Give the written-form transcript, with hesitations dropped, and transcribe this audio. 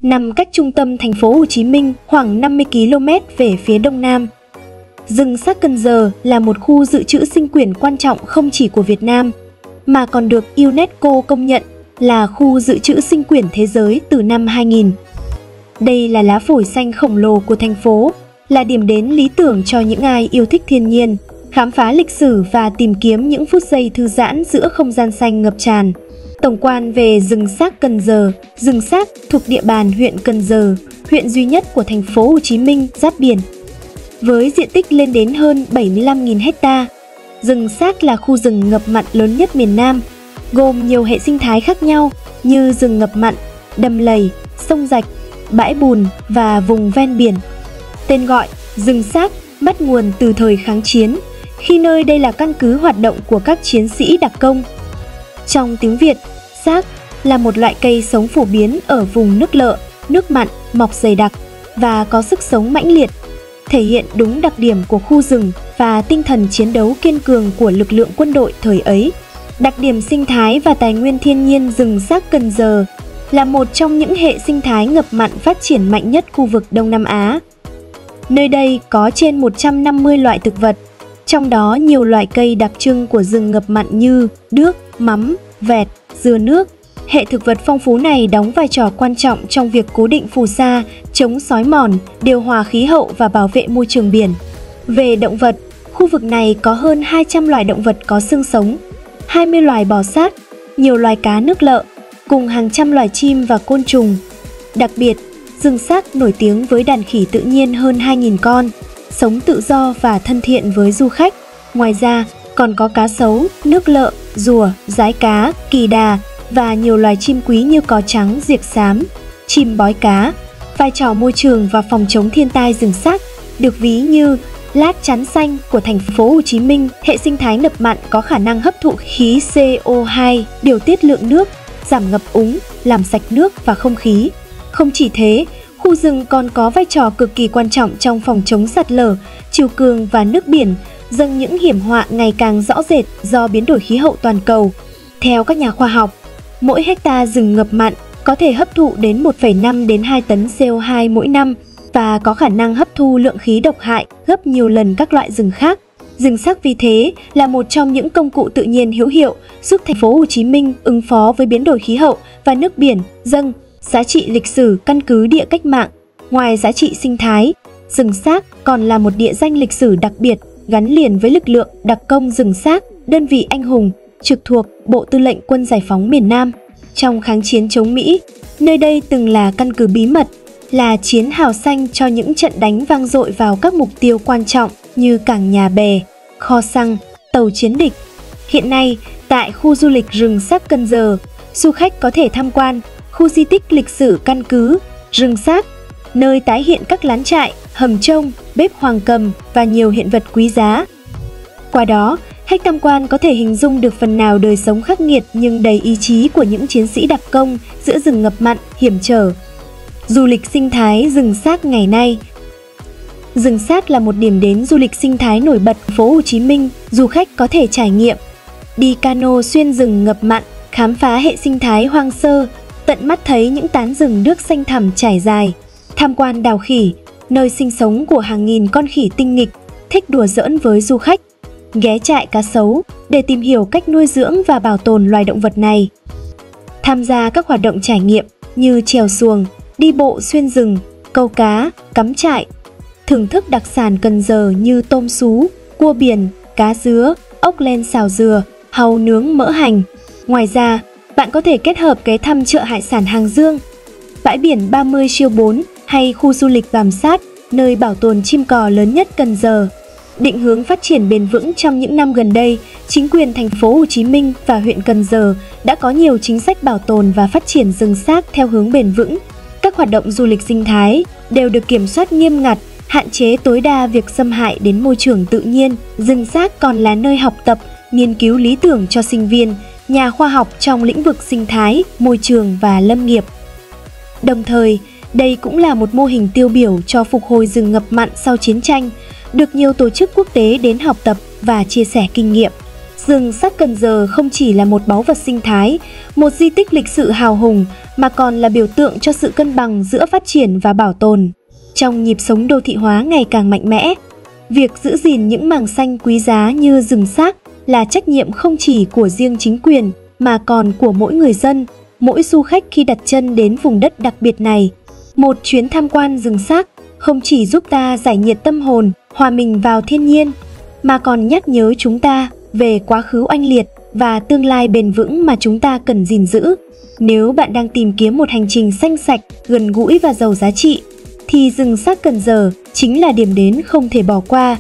nằm cách trung tâm thành phố Hồ Chí Minh khoảng 50 km về phía đông nam. Rừng xác Cần Giờ là một khu dự trữ sinh quyển quan trọng không chỉ của Việt Nam, mà còn được UNESCO công nhận là khu dự trữ sinh quyển thế giới từ năm 2000. Đây là lá phổi xanh khổng lồ của thành phố, là điểm đến lý tưởng cho những ai yêu thích thiên nhiên, khám phá lịch sử và tìm kiếm những phút giây thư giãn giữa không gian xanh ngập tràn. Tổng quan về rừng xác Cần Giờ, rừng xác thuộc địa bàn huyện Cần Giờ, huyện duy nhất của thành phố Hồ Chí Minh giáp biển. Với diện tích lên đến hơn 75.000 ha, rừng xác là khu rừng ngập mặn lớn nhất miền Nam, gồm nhiều hệ sinh thái khác nhau như rừng ngập mặn, đầm lầy, sông rạch, bãi bùn và vùng ven biển. Tên gọi rừng xác bắt nguồn từ thời kháng chiến, khi nơi đây là căn cứ hoạt động của các chiến sĩ đặc công. Trong tiếng Việt, xác là một loại cây sống phổ biến ở vùng nước lợ, nước mặn, mọc dày đặc và có sức sống mãnh liệt, thể hiện đúng đặc điểm của khu rừng và tinh thần chiến đấu kiên cường của lực lượng quân đội thời ấy. Đặc điểm sinh thái và tài nguyên thiên nhiên rừng xác Cần Giờ là một trong những hệ sinh thái ngập mặn phát triển mạnh nhất khu vực Đông Nam Á. Nơi đây có trên 150 loại thực vật, trong đó nhiều loại cây đặc trưng của rừng ngập mặn như đước, mắm, vẹt, dừa nước. Hệ thực vật phong phú này đóng vai trò quan trọng trong việc cố định phù sa, chống xói mòn, điều hòa khí hậu và bảo vệ môi trường biển. Về động vật, khu vực này có hơn 200 loài động vật có xương sống, 20 loài bò sát, nhiều loài cá nước lợ, cùng hàng trăm loài chim và côn trùng. Đặc biệt, rừng xác nổi tiếng với đàn khỉ tự nhiên hơn 2.000 con, sống tự do và thân thiện với du khách. Ngoài ra, còn có cá sấu, nước lợ, rùa, dái cá, kỳ đà và nhiều loài chim quý như cò trắng, diệc xám, chim bói cá. Vai trò môi trường và phòng chống thiên tai rừng xác được ví như lát chắn xanh của thành phố Hồ Chí Minh. Hệ sinh thái ngập mặn có khả năng hấp thụ khí CO2, điều tiết lượng nước, giảm ngập úng, làm sạch nước và không khí. Không chỉ thế, khu rừng còn có vai trò cực kỳ quan trọng trong phòng chống sạt lở, triều cường và nước biển, dâng những hiểm họa ngày càng rõ rệt do biến đổi khí hậu toàn cầu. Theo các nhà khoa học, mỗi hecta rừng ngập mặn có thể hấp thụ đến 1,5 đến 2 tấn CO2 mỗi năm và có khả năng hấp thu lượng khí độc hại gấp nhiều lần các loại rừng khác. Rừng xác vì thế là một trong những công cụ tự nhiên hữu hiệu giúp thành phố Hồ Chí Minh ứng phó với biến đổi khí hậu và nước biển dâng. Giá trị lịch sử căn cứ địa cách mạng. Ngoài giá trị sinh thái, rừng xác còn là một địa danh lịch sử đặc biệt gắn liền với lực lượng đặc công rừng xác, đơn vị anh hùng trực thuộc Bộ Tư lệnh Quân Giải phóng miền Nam. Trong kháng chiến chống Mỹ, nơi đây từng là căn cứ bí mật, là chiến hào xanh cho những trận đánh vang dội vào các mục tiêu quan trọng như cảng Nhà Bè, kho xăng, tàu chiến địch. Hiện nay, tại khu du lịch rừng xác Cần Giờ, du khách có thể tham quan khu di tích lịch sử căn cứ rừng xác, nơi tái hiện các lán trại, hầm trông, bếp hoàng cầm và nhiều hiện vật quý giá. Qua đó, khách tham quan có thể hình dung được phần nào đời sống khắc nghiệt nhưng đầy ý chí của những chiến sĩ đặc công giữa rừng ngập mặn, hiểm trở. Du lịch sinh thái rừng xác ngày nay. Rừng xác là một điểm đến du lịch sinh thái nổi bật của phố Hồ Chí Minh. Du khách có thể trải nghiệm đi cano xuyên rừng ngập mặn, khám phá hệ sinh thái hoang sơ, tận mắt thấy những tán rừng nước xanh thẳm trải dài, tham quan đào khỉ, nơi sinh sống của hàng nghìn con khỉ tinh nghịch, thích đùa giỡn với du khách, ghé trại cá sấu để tìm hiểu cách nuôi dưỡng và bảo tồn loài động vật này. Tham gia các hoạt động trải nghiệm như chèo xuồng, đi bộ xuyên rừng, câu cá, cắm trại, thưởng thức đặc sản Cần Giờ như tôm sú, cua biển, cá dứa, ốc len xào dừa, hàu nướng mỡ hành. Ngoài ra, bạn có thể kết hợp ghé thăm chợ hải sản Hàng Dương, bãi biển 30/4 hay khu du lịch Vàm Sát, nơi bảo tồn chim cò lớn nhất Cần Giờ. Định hướng phát triển bền vững trong những năm gần đây, chính quyền thành phố Hồ Chí Minh và huyện Cần Giờ đã có nhiều chính sách bảo tồn và phát triển rừng xác theo hướng bền vững. Các hoạt động du lịch sinh thái đều được kiểm soát nghiêm ngặt, hạn chế tối đa việc xâm hại đến môi trường tự nhiên. Rừng xác còn là nơi học tập, nghiên cứu lý tưởng cho sinh viên, nhà khoa học trong lĩnh vực sinh thái, môi trường và lâm nghiệp. Đồng thời, đây cũng là một mô hình tiêu biểu cho phục hồi rừng ngập mặn sau chiến tranh, được nhiều tổ chức quốc tế đến học tập và chia sẻ kinh nghiệm. Rừng xác Cần Giờ không chỉ là một báu vật sinh thái, một di tích lịch sử hào hùng, mà còn là biểu tượng cho sự cân bằng giữa phát triển và bảo tồn. Trong nhịp sống đô thị hóa ngày càng mạnh mẽ, việc giữ gìn những mảng xanh quý giá như rừng xác là trách nhiệm không chỉ của riêng chính quyền mà còn của mỗi người dân, mỗi du khách khi đặt chân đến vùng đất đặc biệt này. Một chuyến tham quan rừng xác không chỉ giúp ta giải nhiệt tâm hồn, hòa mình vào thiên nhiên, mà còn nhắc nhớ chúng ta về quá khứ oanh liệt và tương lai bền vững mà chúng ta cần gìn giữ. Nếu bạn đang tìm kiếm một hành trình xanh sạch, gần gũi và giàu giá trị, thì rừng xác Cần Giờ chính là điểm đến không thể bỏ qua.